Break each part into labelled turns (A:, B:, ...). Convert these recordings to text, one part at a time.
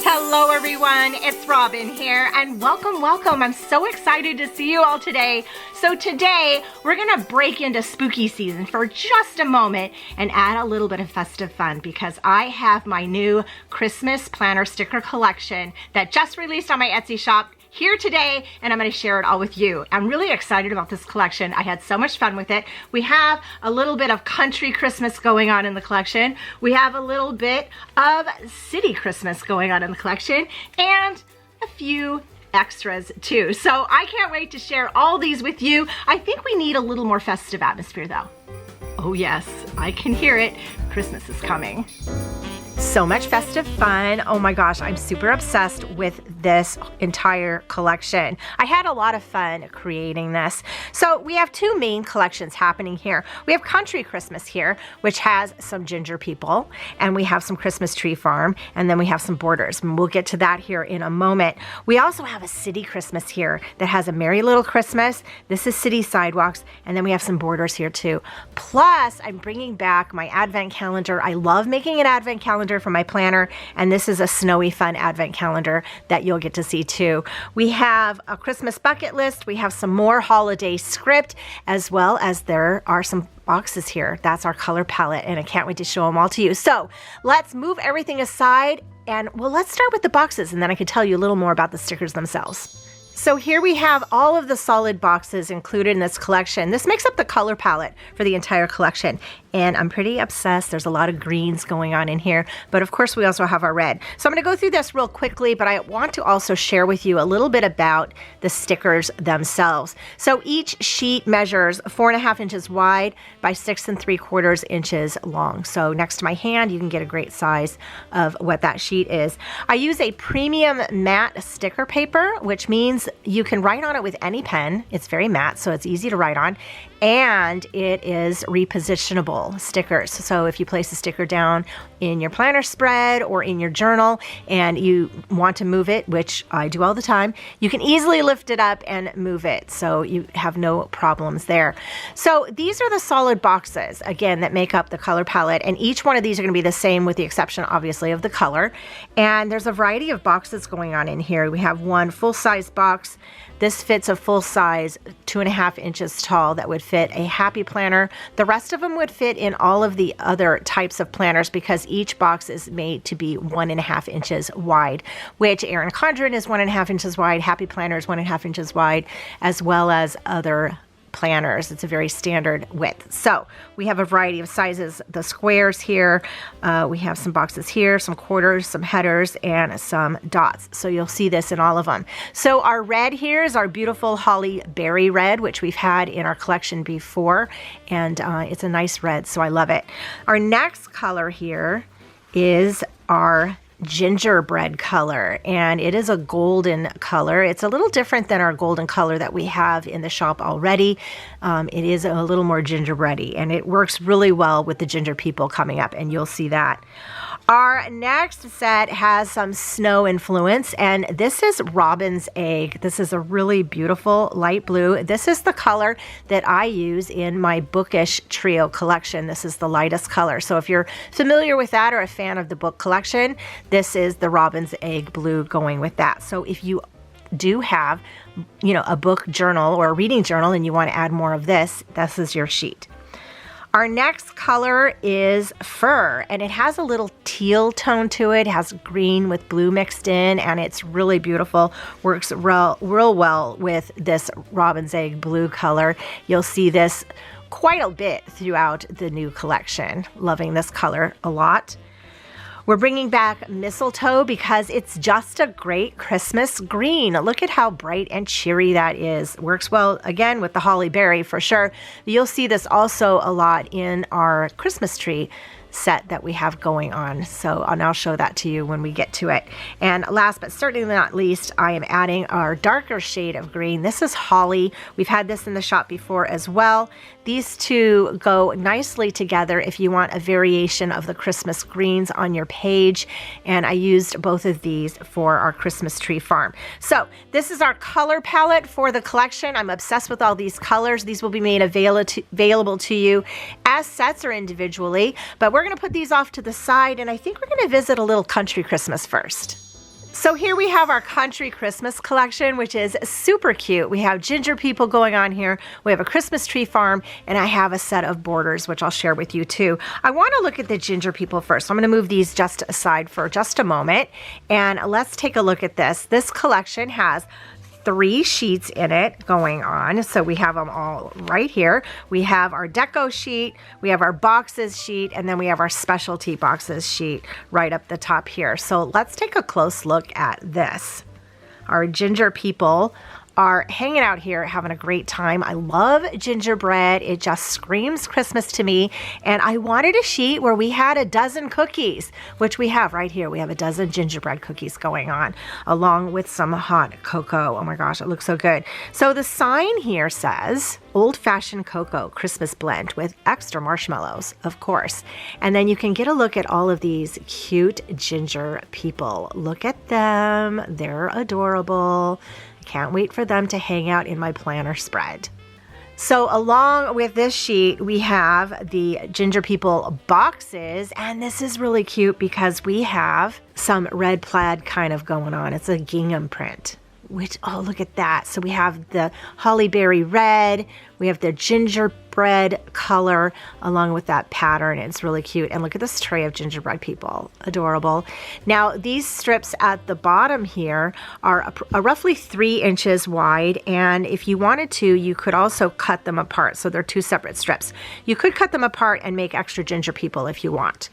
A: Hello everyone, it's Robin here and welcome. I'm so excited to see you all today. So today we're gonna break into spooky season for just a moment and add a little bit of festive fun because I have my new Christmas planner sticker collection that just released on my Etsy shop here today, and I'm going to share it all with you. I'm really excited about this collection. I had so much fun with it. We have a little bit of country Christmas going on in the collection. We have a little bit of city Christmas going on in the collection, and a few extras too. So I can't wait to share all these with you. I think we need a little more festive atmosphere though. Oh yes, I can hear it. Christmas is coming. So much festive fun. Oh my gosh, I'm super obsessed with this entire collection. I had a lot of fun creating this. So we have two main collections happening here. We have Country Christmas here, which has some ginger people, and we have some Christmas Tree Farm, and then we have some borders. And we'll get to that here in a moment. We also have a City Christmas here that has a Merry Little Christmas. This is City Sidewalks, and then we have some borders here too. Plus, I'm bringing back my Advent calendar. I love making an Advent calendar for my planner, and this is a snowy fun Advent calendar that you'll get to see too. We have a Christmas bucket list. We have some more holiday script, as well as there are some boxes here. That's our color palette, and I can't wait to show them all to you. So let's move everything aside, and well, let's start with the boxes, and then I can tell you a little more about the stickers themselves. So here we have all of the solid boxes included in this collection. This makes up the color palette for the entire collection. And I'm pretty obsessed. There's a lot of greens going on in here, but of course we also have our red. So I'm gonna go through this real quickly, but I want to also share with you a little bit about the stickers themselves. So each sheet measures 4.5 inches wide by 6 3/4 inches long. So next to my hand, you can get a great size of what that sheet is. I use a premium matte sticker paper, which means you can write on it with any pen. It's very matte, so it's easy to write on. And it is repositionable stickers. So if you place a sticker down in your planner spread or in your journal and you want to move it, which I do all the time, you can easily lift it up and move it. So you have no problems there. So these are the solid boxes, again, that make up the color palette. And each one of these are going to be the same with the exception, obviously, of the color. And there's a variety of boxes going on in here. We have one full-size box. This fits a full size 2.5 inches tall that would fit a happy planner. The rest of them would fit in all of the other types of planners because each box is made to be 1.5 inches wide, which Erin Condren is 1.5 inches wide, Happy Planner is 1.5 inches wide, as well as other planners. It's a very standard width. So we have a variety of sizes. The squares here, we have some boxes here, some quarters, some headers, and some dots. So you'll see this in all of them. So our red here is our beautiful Holly Berry red, which we've had in our collection before, and it's a nice red, so I love it. Our next color here is our gingerbread color, and it is a golden color. It's a little different than our golden color that we have in the shop already. It is a little more gingerbready, and it works really well with the ginger people coming up, and you'll see that. Our next set has some snow influence, and this is Robin's Egg. This is a really beautiful light blue. This is the color that I use in my Bookish Trio collection. This is the lightest color. So if you're familiar with that or a fan of the book collection, this is the Robin's Egg blue going with that. So if you do have, a book journal or a reading journal and you want to add more of this, this is your sheet. Our next color is Fur, and it has a little teal tone to it. It has green with blue mixed in, and it's really beautiful. Works real well with this Robin's Egg blue color. You'll see this quite a bit throughout the new collection. Loving this color a lot. We're bringing back Mistletoe because it's just a great Christmas green. Look at how bright and cheery that is. Works well, again, with the Holly Berry for sure. You'll see this also a lot in our Christmas tree set that we have going on. So I'll show that to you when we get to it. And last but certainly not least, I am adding our darker shade of green. This is Holly. We've had this in the shop before as well. These two go nicely together if you want a variation of the Christmas greens on your page. And I used both of these for our Christmas Tree Farm. So this is our color palette for the collection. I'm obsessed with all these colors. These will be made available to you as sets or individually, but we're going to put these off to the side, and I think we're going to visit a little country Christmas first. So here we have our country Christmas collection, which is super cute. We have ginger people going on here. We have a Christmas tree farm, and I have a set of borders, which I'll share with you too. I want to look at the ginger people first. I'm going to move these just aside for just a moment, and let's take a look at this. This collection has 3 sheets in it going on. So we have them all right here. We have our deco sheet, we have our boxes sheet, and then we have our specialty boxes sheet right up the top here. So let's take a close look at this. Our ginger people are hanging out here having a great time. I love gingerbread. It just screams Christmas to me. And I wanted a sheet where we had a dozen cookies, which we have right here. We have a dozen gingerbread cookies going on, along with some hot cocoa. Oh my gosh, it looks so good. So the sign here says old-fashioned cocoa Christmas blend with extra marshmallows, of course. And then you can get a look at all of these cute ginger people. Look at them. They're adorable. Can't wait for them to hang out in my planner spread. So along with this sheet, we have the ginger people boxes, and this is really cute because we have some red plaid kind of going on. It's a gingham print, which, oh, look at that. So we have the holly berry red, we have the gingerbread color along with that pattern. It's really cute. And look at this tray of gingerbread people, adorable. Now these strips at the bottom here are roughly 3 inches wide. And if you wanted to, you could also cut them apart. So they're 2 separate strips. You could cut them apart and make extra ginger people if you want.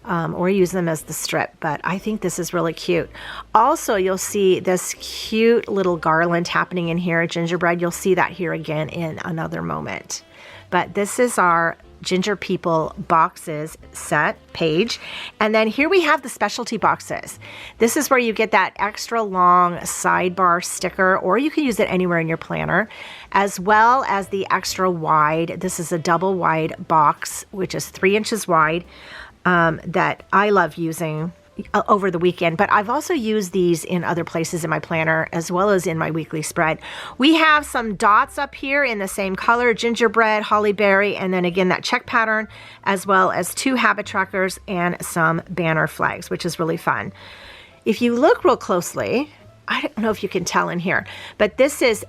A: Or use them as the strip, but I think this is really cute. Also, you'll see this cute little garland happening in here, gingerbread. You'll see that here again in another moment. But this is our ginger people boxes set page. And then here we have the specialty boxes. This is where you get that extra long sidebar sticker, or you can use it anywhere in your planner, as well as the extra wide. This is a double wide box, which is 3 inches wide. That I love using over the weekend, but I've also used these in other places in my planner as well as in my weekly spread. We have some dots up here in the same color, gingerbread, holly berry, and then again that check pattern, as well as 2 habit trackers and some banner flags, which is really fun. If you look real closely, I don't know if you can tell in here, but this is,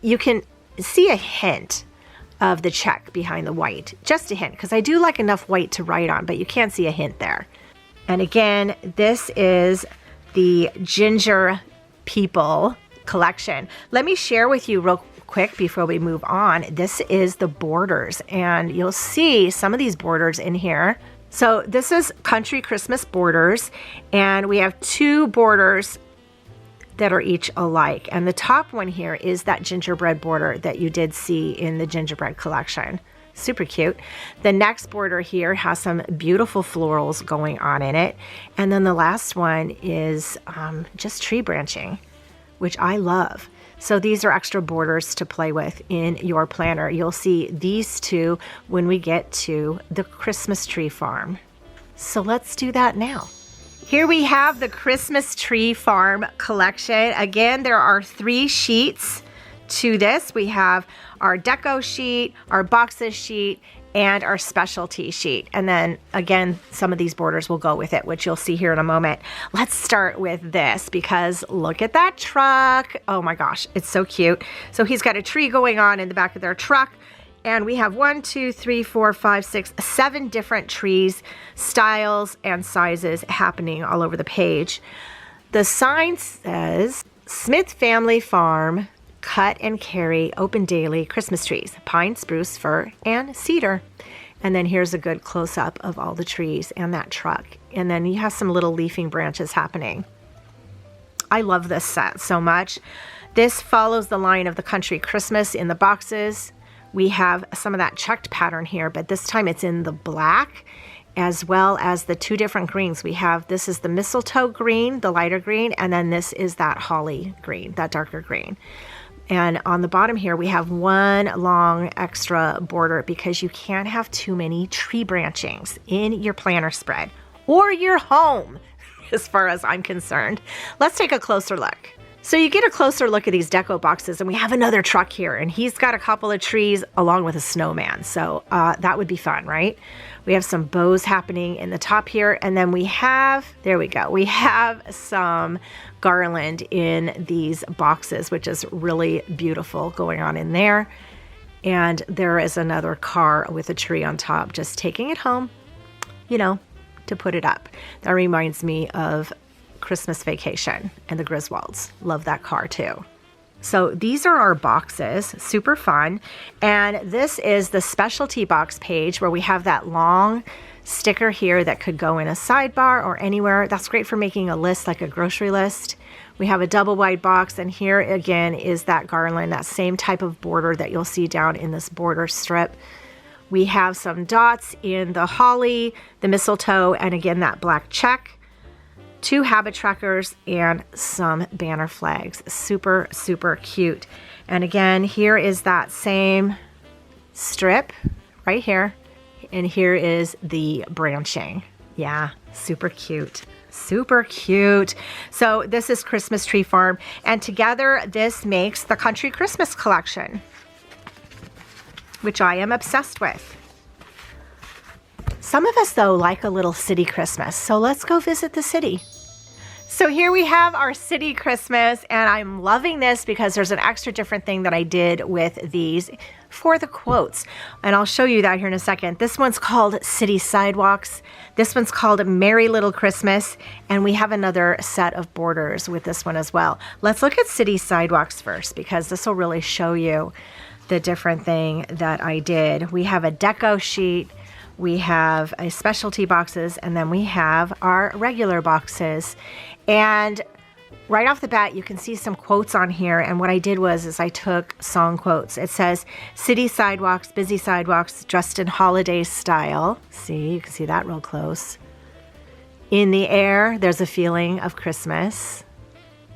A: you can see a hint of the check behind the white. Just a hint, because I do like enough white to write on, but you can't see a hint there. And again, this is the ginger people collection. Let me share with you real quick before we move on. This is the borders, and you'll see some of these borders in here. So this is country Christmas borders, and we have 2 borders that are each alike. And the top one here is that gingerbread border that you did see in the gingerbread collection. Super cute. The next border here has some beautiful florals going on in it. And then the last one is just tree branching, which I love. So these are extra borders to play with in your planner. You'll see these 2 when we get to the Christmas tree farm. So let's do that now. Here we have the Christmas Tree Farm collection. Again, there are 3 sheets to this. We have our deco sheet, our boxes sheet, and our specialty sheet. And then again, some of these borders will go with it, which you'll see here in a moment. Let's start with this because look at that truck. Oh my gosh, it's so cute. So he's got a tree going on in the back of their truck. And we have 1, 2, 3, 4, 5, 6, 7 different trees, styles, and sizes happening all over the page. The sign says, Smith Family Farm, cut and carry, open daily, Christmas trees, pine, spruce, fir, and cedar. And then here's a good close-up of all the trees and that truck. And then you have some little leafing branches happening. I love this set so much. This follows the line of the country Christmas in the boxes. We have some of that checked pattern here, but this time it's in the black as well as the 2 different greens. We have, this is the mistletoe green, the lighter green, and then this is that holly green, that darker green. And on the bottom here, we have 1 long extra border because you can't have too many tree branchings in your planner spread or your home, as far as I'm concerned. Let's take a closer look. So you get a closer look at these deco boxes, and we have another truck here, and he's got a couple of trees along with a snowman. So that would be fun, right? We have some bows happening in the top here, and then we have, there we go, we have some garland in these boxes, which is really beautiful going on in there. And there is another car with a tree on top, just taking it home, you know, to put it up. That reminds me of Christmas Vacation and the Griswolds. Love that car too. So these are our boxes, super fun. And this is the specialty box page where we have that long sticker here that could go in a sidebar or anywhere. That's great for making a list, like a grocery list. We have a double wide box, and here again is that garland, that same type of border that you'll see down in this border strip. We have some dots in the holly, the mistletoe, and again that black check. 2 habit trackers and some banner flags. Super, super cute. And again, here is that same strip right here. And here is the branching. Yeah, super cute. Super cute. So this is Christmas Tree Farm, and together this makes the Country Christmas Collection, which I am obsessed with. Some of us, though, like a little city Christmas, so let's go visit the city. So here we have our city Christmas, and I'm loving this because there's an extra different thing that I did with these for the quotes. And I'll show you that here in a second. This one's called City Sidewalks. This one's called Merry Little Christmas. And we have another set of borders with this one as well. Let's look at City Sidewalks first, because this will really show you the different thing that I did. We have a deco sheet. We have a specialty boxes, and then we have our regular boxes. And right off the bat, you can see some quotes on here. And what I did was I took song quotes. It says, city sidewalks, busy sidewalks, dressed in holiday style. See, you can see that real close. In the air, there's a feeling of Christmas.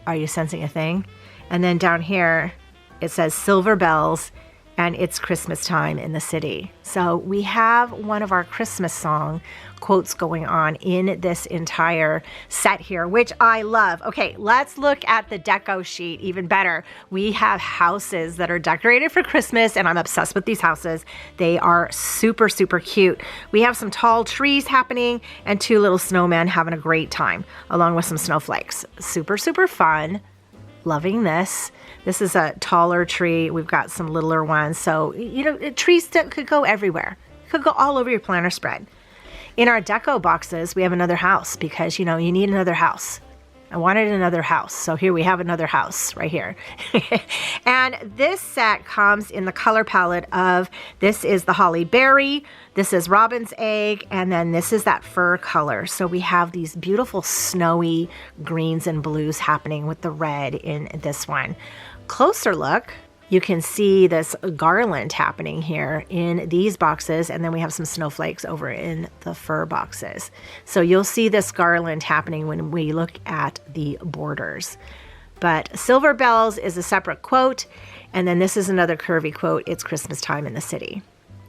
A: Are you sensing a thing? And then down here, it says silver bells, and it's Christmas time in the city. So we have one of our Christmas song quotes going on in this entire set here, which I love. Okay, let's look at the deco sheet even better. We have houses that are decorated for Christmas, and I'm obsessed with these houses. They are super, super cute. We have some tall trees happening and 2 little snowmen having a great time, along with some snowflakes. Super, super fun. Loving this. This is a taller tree. We've got some littler ones. So, you know, trees that could go everywhere. Could go all over your planter spread. In our deco boxes, we have another house because, you know, you need another house. I wanted another house. So here we have another house right here. And this set comes in the color palette of, this is the holly berry, this is robin's egg, and then this is that fur color. So we have these beautiful snowy greens and blues happening with the red in this one. Closer look, you can see this garland happening here in these boxes, and then we have some snowflakes over in the fur boxes. So you'll see this garland happening when we look at the borders. But silver bells is a separate quote, and then this is another curvy quote. It's Christmas time in the city.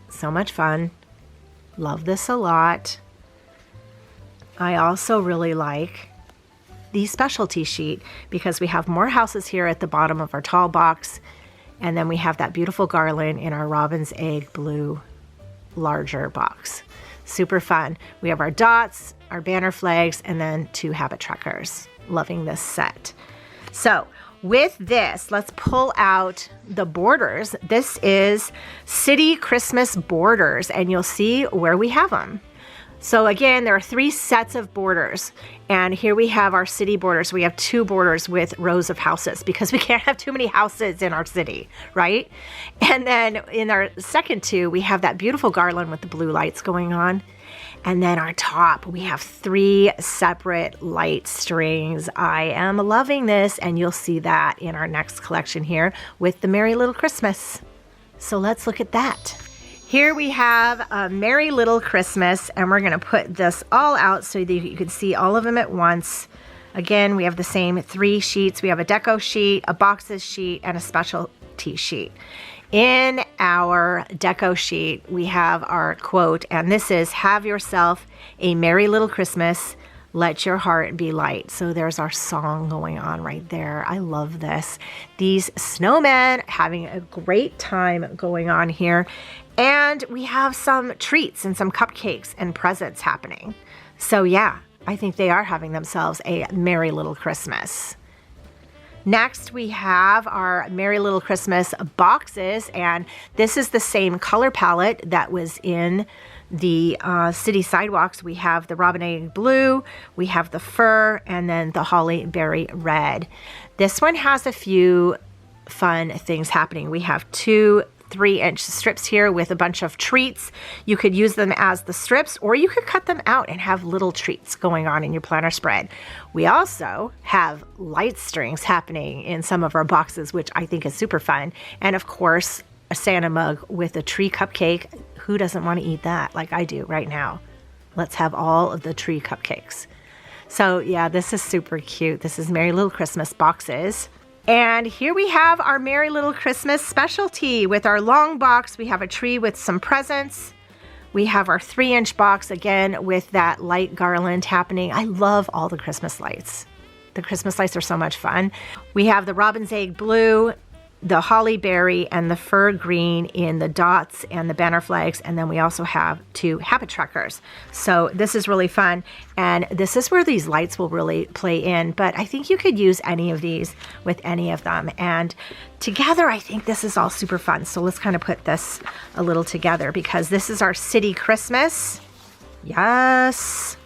A: So much fun. Love this a lot. I also really like the specialty sheet because we have more houses here at the bottom of our tall box. And then we have that beautiful garland in our robin's egg blue larger box. Super fun. We have our dots, our banner flags, and then 2 habit trackers. Loving this set. So with this, let's pull out the borders. This is City Christmas Borders, and you'll see where we have them. So again, there are 3 sets of borders, and here we have our city borders. We have 2 borders with rows of houses because we can't have too many houses in our city, right? And then in our second 2, we have that beautiful garland with the blue lights going on. And then our top, we have 3 separate light strings. I am loving this, and you'll see that in our next collection here with the Merry Little Christmas. So let's look at that. Here we have a Merry Little Christmas, and we're going to put this all out so that you can see all of them at once. Again, we have the same 3 sheets. We have a deco sheet, a boxes sheet, and a specialty sheet. In our deco sheet, we have our quote, and this is, "Have yourself a merry little Christmas. Let your heart be light. So there's our song going on right there. I love this. These snowmen having a great time going on here. And we have some treats and some cupcakes and presents happening. So yeah, I think they are having themselves a merry little Christmas. Next, we have our Merry Little Christmas boxes, and this is the same color palette that was in the city sidewalks. We have the robin egg blue, we have the fur, and then the holly berry red. This one has a few fun things happening. We have 2 3-inch strips here with a bunch of treats. You could use them as the strips, or you could cut them out and have little treats going on in your planner spread. We also have light strings happening in some of our boxes, which I think is super fun. And of course, a Santa mug with a tree cupcake. Who doesn't want to eat that like I do right now? Let's have all of the tree cupcakes. So yeah, this is super cute. This is Merry Little Christmas boxes. And here we have our Merry Little Christmas specialty with our long box. We have a tree with some presents. We have our 3-inch box again with that light garland happening. I love all the Christmas lights. The Christmas lights are so much fun. We have the robin's egg blue, the holly berry, and the fir green in the dots and the banner flags. And then we also have 2 habit trackers. So this is really fun. And this is where these lights will really play in. But I think you could use any of these with any of them. And together, I think this is all super fun. So let's kind of put this a little together, because this is our city Christmas. Yes.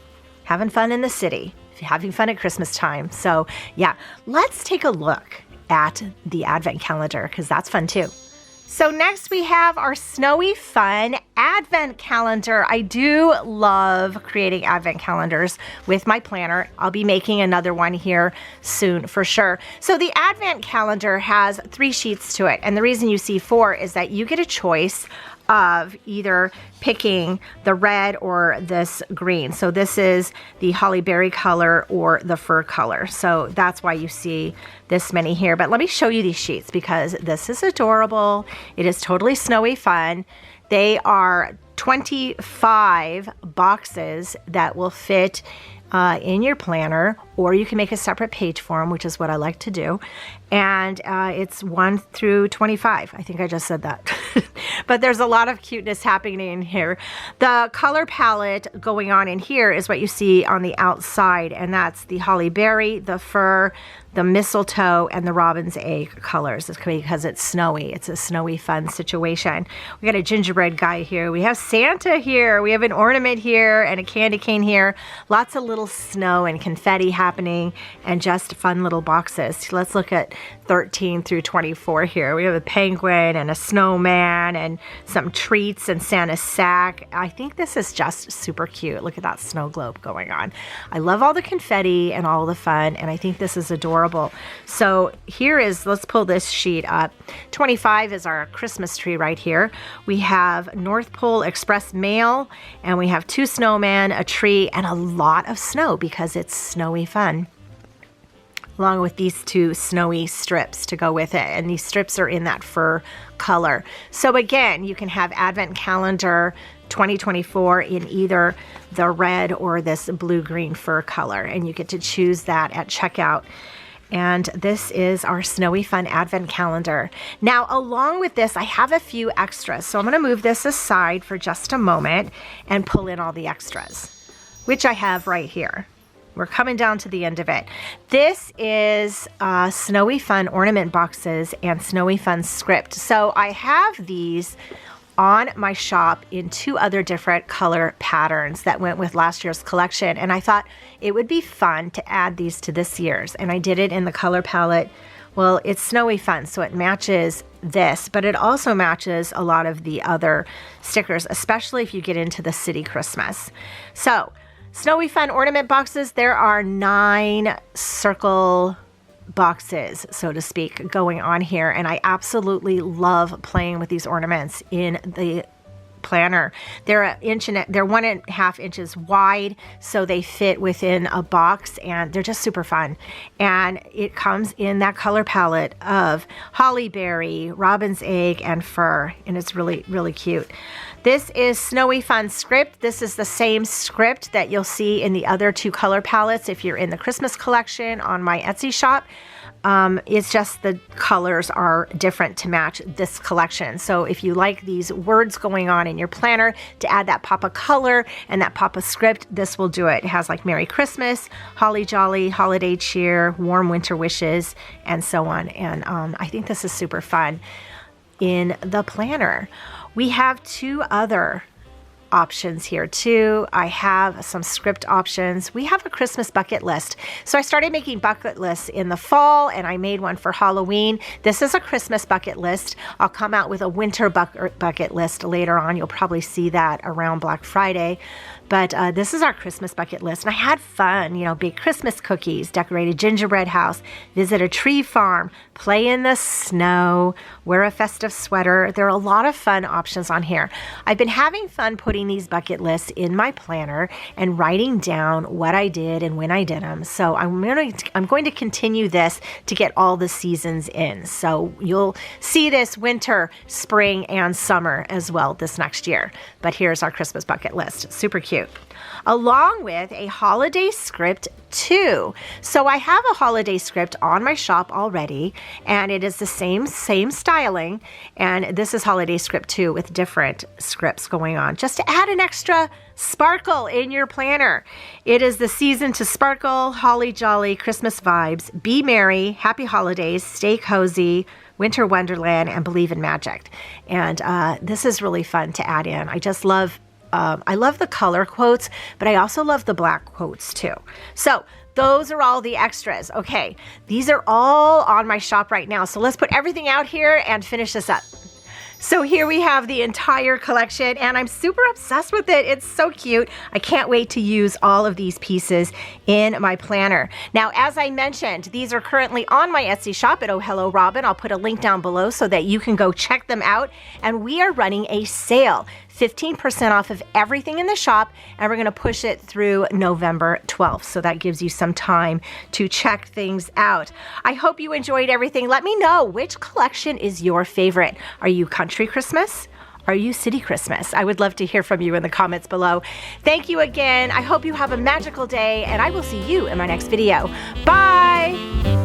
A: Having fun in the city. Having fun at Christmas time. So yeah, let's take a look at the advent calendar, because that's fun too. So next we have our snowy fun advent calendar. I do love creating advent calendars with my planner. I'll be making another one here soon for sure. So the advent calendar has 3 sheets to it. And the reason you see 4 is that you get a choice of either picking the red or this green. So this is the holly berry color or the fur color. So that's why you see this many here. But let me show you these sheets, because this is adorable. It is totally snowy fun. They are 25 boxes that will fit in your planner, or you can make a separate page for them, which is what I like to do. And it's 1 through 25. I think I just said that. But there's a lot of cuteness happening in here. The color palette going on in here is what you see on the outside, and that's the holly berry, the fur, the mistletoe, and the robin's egg colors. It's because it's snowy. It's a snowy fun situation. We got a gingerbread guy here. We have Santa here. We have an ornament here and a candy cane here. Lots of little snow and confetti happening, and just fun little boxes. Let's look at 13 through 24 here. We have a penguin and a snowman and some treats and Santa's sack. I think this is just super cute. Look at that snow globe going on. I love all the confetti and all the fun, and I think this is adorable. So here is, let's pull this sheet up. 25 is our Christmas tree right here. We have North Pole Express mail, and we have 2 snowmen, a tree, and a lot of snow because it's snowy fun, along with these 2 snowy strips to go with it. And these strips are in that fur color. So again, you can have Advent Calendar 2024 in either the red or this blue-green fur color, and you get to choose that at checkout. And this is our snowy fun advent calendar. Now, along with this, I have a few extras. So I'm going to move this aside for just a moment and pull in all the extras, which I have right here. We're coming down to the end of it. This is Snowy Fun ornament boxes and Snowy Fun script. So I have these on my shop in 2 other different color patterns that went with last year's collection. And I thought it would be fun to add these to this year's. And I did it in the color palette. Well, it's Snowy Fun, so it matches this, but it also matches a lot of the other stickers, especially if you get into the City Christmas. So Snowy Fun ornament boxes, there are 9 circle boxes, so to speak, going on here. And I absolutely love playing with these ornaments in the planner. They're 1.5 inches wide, so they fit within a box, and they're just super fun. And it comes in that color palette of holly berry, robin's egg, and fur, and it's really, really cute. This is Snowy Fun Script. This is the same script that you'll see in the other 2 color palettes if you're in the Christmas collection on my Etsy shop. It's just the colors are different to match this collection. So if you like these words going on in your planner to add that pop of color and that pop of script, this will do it. It has like Merry Christmas, Holly Jolly, Holiday Cheer, Warm Winter Wishes, and so on. And I think this is super fun in the planner. We have 2 other options here too. I have some script options. We have a Christmas bucket list. So I started making bucket lists in the fall and I made one for Halloween. This is a Christmas bucket list. I'll come out with a winter bucket list later on. You'll probably see that around Black Friday. But this is our Christmas bucket list. And I had fun, you know, bake Christmas cookies, decorate a gingerbread house, visit a tree farm, play in the snow, wear a festive sweater. There are a lot of fun options on here. I've been having fun putting these bucket lists in my planner and writing down what I did and when I did them. So I'm going to continue this to get all the seasons in. So you'll see this winter, spring, and summer as well this next year. But here's our Christmas bucket list. Super cute. Along with a holiday script too. So I have a holiday script on my shop already, and it is the same styling. And this is holiday script too with different scripts going on, just to add an extra sparkle in your planner. It is the season to sparkle, holly jolly, Christmas vibes, be merry, happy holidays, stay cozy, winter wonderland, and believe in magic. And this is really fun to add in. I just love I love the color quotes, but I also love the black quotes too. So those are all the extras. Okay, these are all on my shop right now. So let's put everything out here and finish this up. So here we have the entire collection and I'm super obsessed with it. It's so cute. I can't wait to use all of these pieces in my planner. Now, as I mentioned, these are currently on my Etsy shop at ohelloRobin. I'll put a link down below so that you can go check them out. And we are running a sale, 15% off of everything in the shop, and we're gonna push it through November 12th. So that gives you some time to check things out. I hope you enjoyed everything. Let me know, which collection is your favorite? Are you Country Christmas? Are you City Christmas? I would love to hear from you in the comments below. Thank you again. I hope you have a magical day, and I will see you in my next video. Bye!